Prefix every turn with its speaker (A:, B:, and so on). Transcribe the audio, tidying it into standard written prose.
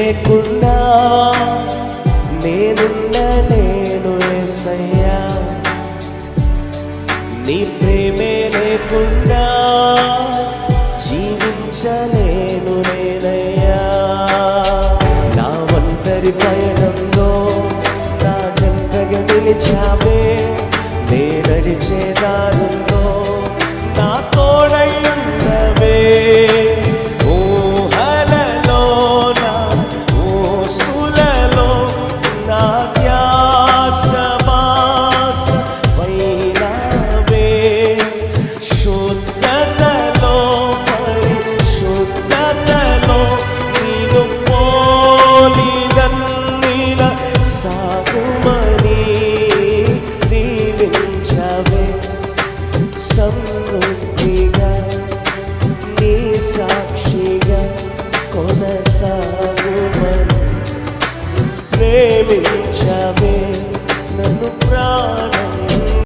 A: లేకుండా నేనుండలేను యేసయ్యా, నీ ప్రేమే లేకుండా జీవించలేను నేనయ్యా. నా ఒంటరి పయనంలో నా జంటగా నిలిచావే, నే నడిచే దారుల్లో నా తోడై ఉన్నవే. ఊహలలో నా ఊసులలో నా ధ్యాస వైనవే. శుద్ధతలో పరిశుద్ధతలో నీవు పోలిగన్నీల సాగుమని దీవించవే. సమృద్ధిగా నీ సాక్షిగా కొనసాగుమని ప్రేమించవే నన్ను ప్రాణ